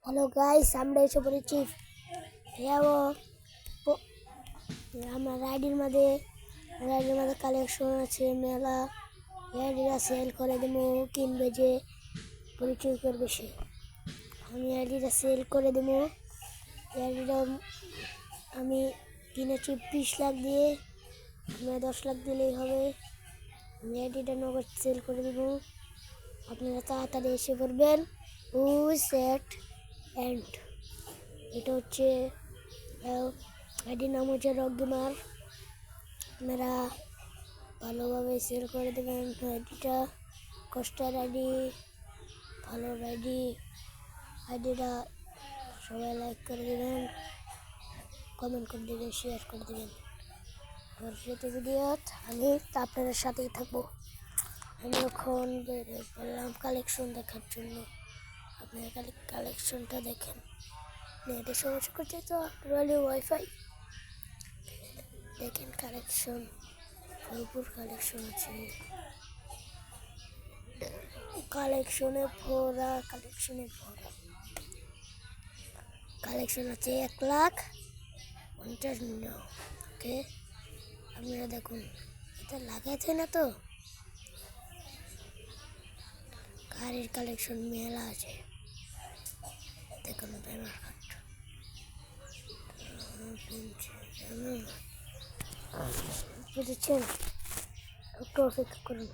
Hello guys, আমরা এসে পড়েছি আমার রাইডের মধ্যে কালেকশন আছে মেলা। রাইডিরা সেল করে দেবো, কিনবে যে পরিচয় করবে সে। আমি রাইডিরা সেল করে দেবো। রাইডিরা আমি কিনেছি 20 লাখ দিয়ে, আপনারা 10 লাখ দিলেই হবে। আমি রাইডিটা নগদ সেল করে দেবো, আপনারা তাড়াতাড়ি এসে পড়বেন। সেট অ্যান্ড এটা হচ্ছে আইডির নাম হচ্ছে রক গেমার। আপনারা ভালোভাবে সেল করে দেবেন। আইডিটা কষ্টের আইডি, ভালো আইডিটা সবাই লাইক করে দেবেন, কমেন্ট করে দেবেন, শেয়ার করে দেবেন। পরবর্তী ভিডিও আমি আপনাদের সাথেই থাকবো। আমি এখন বললাম কালেকশন দেখার জন্য, আপনারা কালেকশনটা দেখেন। নেটে সমস্যা করছে তো আপনারা ওয়াইফাই দেখেন। কালেকশন ভরপুর কালেকশন আছে, কালেকশনে ভরা কালেকশন আছে 1,50,000। ওকে, আপনারা দেখুন, এটা লাগাচ্ছে না তো। গাড়ির কালেকশন মেলা আছে, দেখুন ব্যানার বুঝেছেন। একটু অপেক্ষা করুন,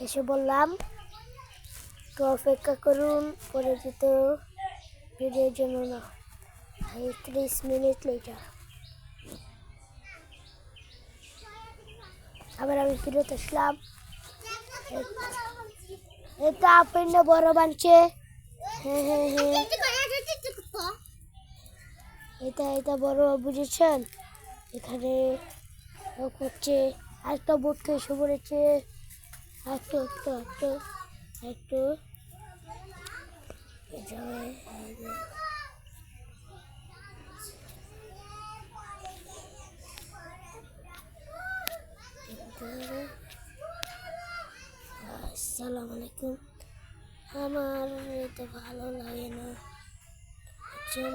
এসে বললাম একটু অপেক্ষা করুন। পরে যেতে ভিডিওর জন্য না, 30 মিনিট লেটার আবার আমি ফিরত আসলাম। এটা আপনি বড় বানছে। হ্যাঁ, এটা বড়, বুঝেছেন। এখানে হচ্ছে আরেকটা বোট এসে পড়েছে। একটু আসসালামু আলাইকুম। আমার এটা ভালো লাগে না, বুঝছেন।